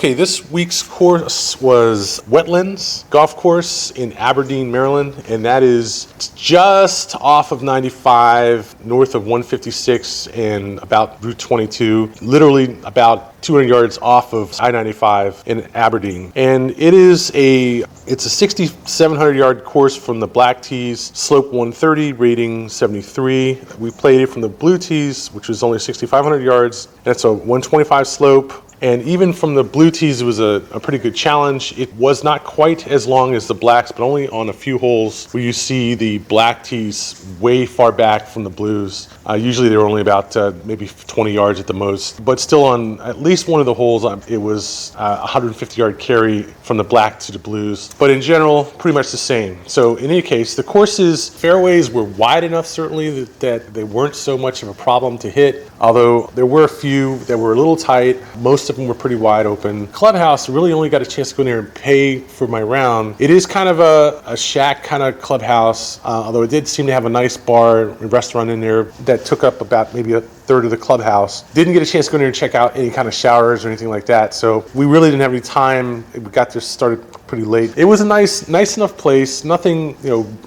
Okay, this week's course was Wetlands Golf Course in Aberdeen, Maryland, and that is just off of 95, north of 156, and about Route 22, literally about 200 yards off of I-95 in Aberdeen. And it's a 6,700 yard course from the black tees, slope 130, rating 73. We played it from the blue tees, which was only 6,500 yards. That's a 125 slope. And even from the blue tees, it was a pretty good challenge. It was not quite as long as the blacks, but only on a few holes where you see the black tees way far back from the blues. Usually they were only about maybe 20 yards at the most, but still on at least one of the holes, it was a 150 yard carry from the black to the blues. But in general, pretty much the same. So in any case, the course's fairways were wide enough certainly that they weren't so much of a problem to hit, although there were a few that were a little tight. Most of them were pretty wide open. Clubhouse really only got a chance to go in there and pay for my round. It is kind of a shack kind of clubhouse, although it did seem to have a nice bar and restaurant in there that took up about maybe a third of the clubhouse. Didn't get a chance to go in there and check out any kind of showers or anything like that, so we really didn't have any time. We got there started pretty late. It was a nice enough place, nothing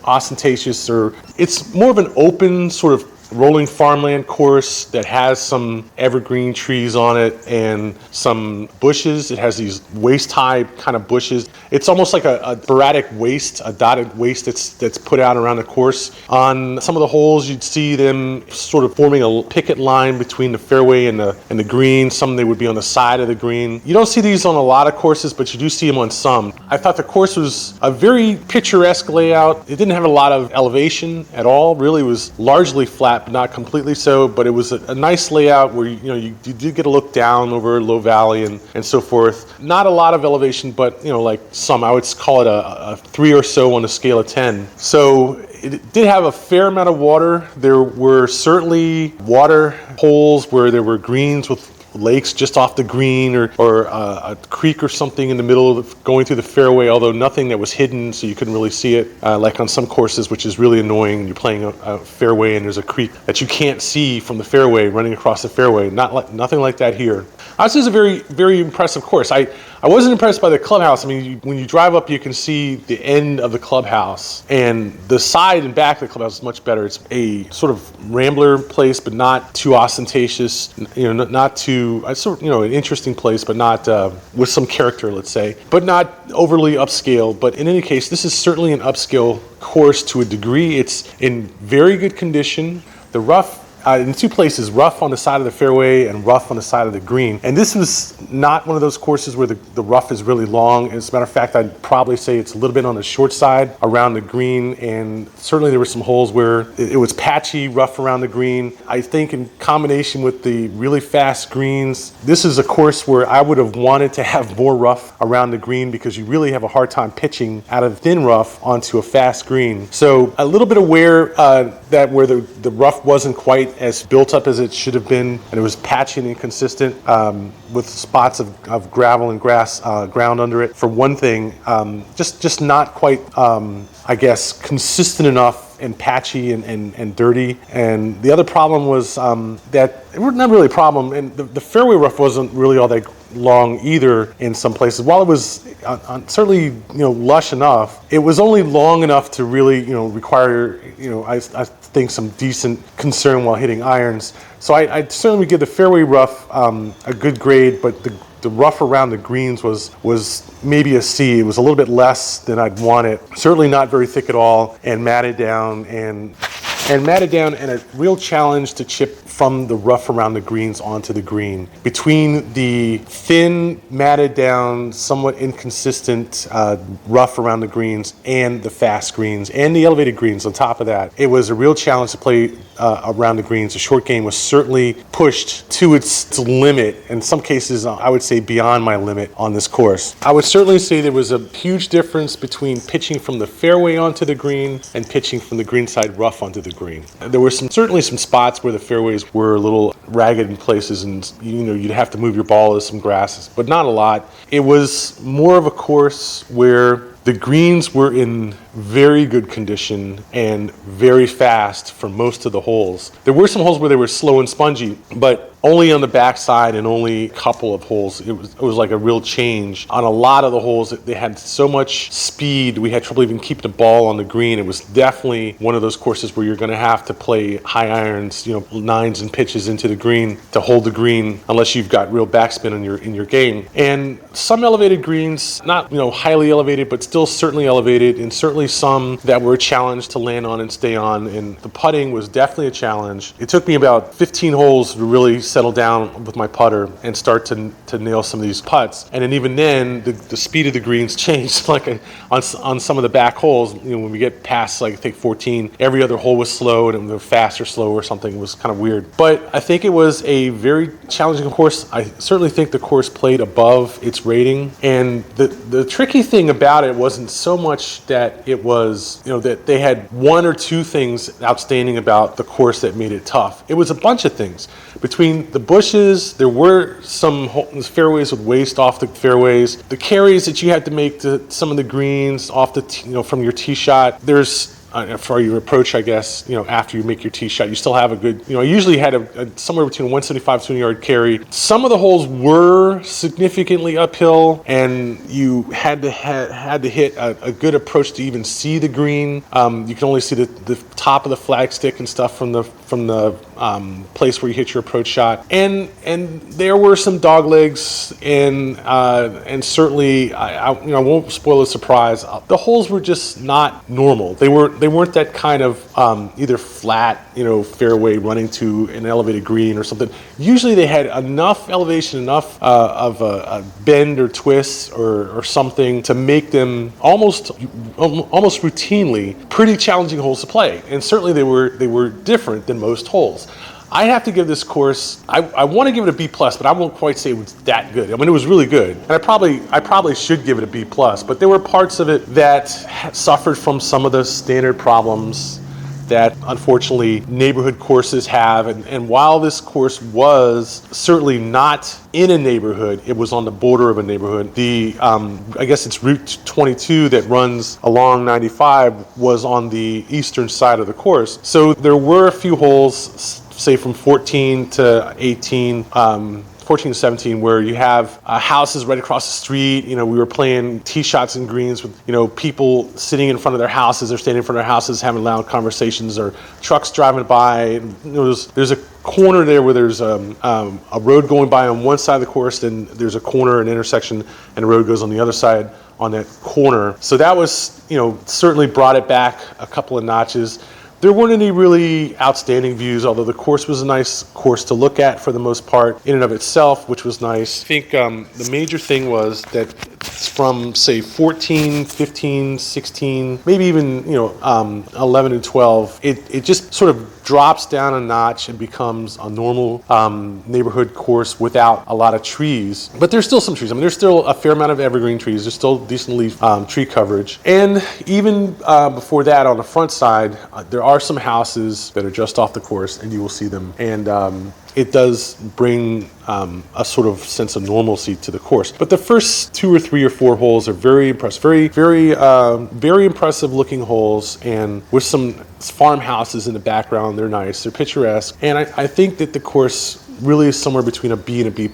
ostentatious, or it's more of an open sort of rolling farmland course that has some evergreen trees on it and some bushes. It has these waist-high kind of bushes. It's almost like a sporadic waste, a dotted waste that's put out around the course. On some of the holes, you'd see them sort of forming a picket line between the fairway and the green. Some they would be on the side of the green. You don't see these on a lot of courses, but you do see them on some. I thought the course was a very picturesque layout. It didn't have a lot of elevation at all. Really, it was largely flat, but not completely so, but it was a nice layout where you did get a look down over low valley and so forth. Not a lot of elevation, but like some, I would call it a 3 or so on a scale of 10. So it did have a fair amount of water. There were certainly water holes where there were greens with lakes just off the green, or a creek or something in the middle of going through the fairway, although nothing that was hidden so you couldn't really see it, like on some courses, which is really annoying. You're playing a fairway and there's a creek that you can't see from the fairway running across the fairway. Nothing like that here. This is a very, very impressive course. I wasn't impressed by the clubhouse. I mean, when you drive up, you can see the end of the clubhouse, and the side and back of the clubhouse is much better. It's a sort of rambler place, but not too ostentatious. Not too an interesting place, but not with some character, let's say, but not overly upscale. But in any case, this is certainly an upscale course to a degree. It's in very good condition. The rough, in two places, rough on the side of the fairway and rough on the side of the green. And this was not one of those courses where the rough is really long. As a matter of fact, I'd probably say it's a little bit on the short side around the green, and certainly there were some holes where it was patchy, rough around the green. I think in combination with the really fast greens, this is a course where I would have wanted to have more rough around the green, because you really have a hard time pitching out of thin rough onto a fast green. So a little bit aware that where the rough wasn't quite as built up as it should have been, and it was patchy and inconsistent, with spots of gravel and grass ground under it. For one thing, just not quite, I guess, consistent enough, and patchy and dirty. And the other problem was that it was not really a problem, and the fairway rough wasn't really all that long either in some places. While it was certainly lush enough, it was only long enough to really require I think some decent concern while hitting irons. So I'd certainly give the fairway rough a good grade, but the rough around the greens was maybe a C. It was a little bit less than I'd want it. Certainly not very thick at all, and matted down, and a real challenge to chip from the rough around the greens onto the green. Between the thin, matted down, somewhat inconsistent rough around the greens and the fast greens and the elevated greens on top of that, it was a real challenge to play around the greens. The short game was certainly pushed to its limit. In some cases, I would say beyond my limit on this course. I would certainly say there was a huge difference between pitching from the fairway onto the green and pitching from the greenside rough onto the green. There were certainly some spots where the fairways were a little ragged in places, and you'd have to move your ball to some grasses, but not a lot. It was more of a course where the greens were in very good condition and very fast for most of the holes. There were some holes where they were slow and spongy, but only on the backside and only a couple of holes. It was like a real change. On a lot of the holes, they had so much speed, we had trouble even keeping the ball on the green. It was definitely one of those courses where you're going to have to play high irons, nines and pitches into the green to hold the green, unless you've got real backspin in your game. And some elevated greens, not highly elevated, but still certainly elevated, and certainly some that were a challenge to land on and stay on. And the putting was definitely a challenge. It took me about 15 holes to really settle down with my putter and start to nail some of these putts. And then even then, the speed of the greens changed. Like on some of the back holes, when we get past like I think 14, every other hole was slow, and the fast or slow or something. It was kind of weird. But I think it was a very challenging course. I certainly think the course played above its rating. And the tricky thing about it wasn't so much that it was, that they had one or two things outstanding about the course that made it tough. It was a bunch of things. Between the bushes, there were some fairways with waste off the fairways. The carries that you had to make to some of the greens off the, from your tee shot. There's for your approach, I guess, after you make your tee shot, you still have a good, I usually had a somewhere between 175 to 200 yard carry. Some of the holes were significantly uphill, and you had to hit a good approach to even see the green. You can only see the top of the flagstick and stuff from the place where you hit your approach shot. And there were some dog legs, and certainly I won't spoil the surprise. The holes were just not normal. They weren't that kind of either flat, fairway running to an elevated green or something. Usually they had enough elevation, enough of a bend or twist or something to make them almost routinely pretty challenging holes to play. And certainly they were different than most holes. I have to give this course, I want to give it a B+, but I won't quite say it was that good. I mean, it was really good. And I probably should give it a B+, but there were parts of it that suffered from some of the standard problems that unfortunately neighborhood courses have. And while this course was certainly not in a neighborhood, it was on the border of a neighborhood. I guess it's Route 22 that runs along 95 was on the eastern side of the course. So there were a few holes, say from 14 to 18, 14 to 17, where you have houses right across the street. We were playing tee shots and greens with, people sitting in front of their houses or standing in front of their houses having loud conversations, or trucks driving by. There's a corner there where there's a road going by on one side of the course, then there's a corner, an intersection, and the road goes on the other side on that corner. So that was, certainly brought it back a couple of notches. There weren't any really outstanding views, although the course was a nice course to look at for the most part in and of itself, which was nice. I think the major thing was that from, say, 14, 15, 16, maybe even 11 and 12, it just sort of drops down a notch and becomes a normal neighborhood course without a lot of trees. But there's still some trees. I mean, there's still a fair amount of evergreen trees. There's still decent leaf tree coverage. And even before that, on the front side, there are some houses that are just off the course, and you will see them. And it does bring a sort of sense of normalcy to the course. But the first 2 or 3 or 4 holes are very impressive, very impressive looking holes, and with some farmhouses in the background. They're nice, they're picturesque, and I think that the course really is somewhere between a B and a B+.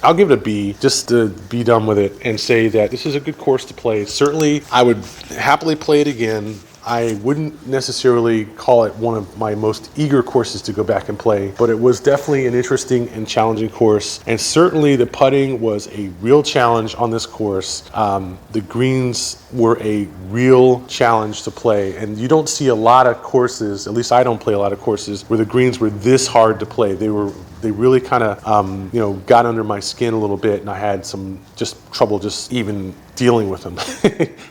I'll give it a B just to be done with it and say that this is a good course to play. Certainly, I would happily play it again. I wouldn't necessarily call it one of my most eager courses to go back and play, but it was definitely an interesting and challenging course. And certainly the putting was a real challenge on this course. The greens were a real challenge to play. And you don't see a lot of courses, at least I don't play a lot of courses, where the greens were this hard to play. They really kind of, got under my skin a little bit, and I had some just trouble just even dealing with them.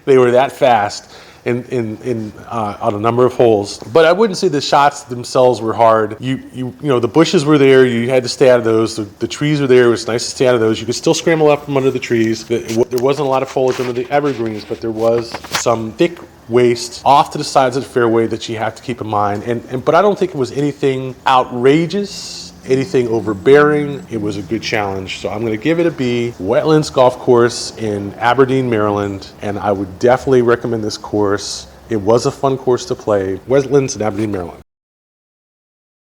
They were that fast. On a number of holes, but I wouldn't say the shots themselves were hard. The bushes were there. You had to stay out of those. The trees were there. It was nice to stay out of those. You could still scramble up from under the trees. There wasn't a lot of foliage under the evergreens, but there was some thick waste off to the sides of the fairway that you have to keep in mind. But I don't think it was anything outrageous, anything overbearing. It was a good challenge. So I'm going to give it a B. Wetlands Golf Course in Aberdeen, Maryland, and I would definitely recommend this course. It was a fun course to play. Wetlands in Aberdeen, Maryland.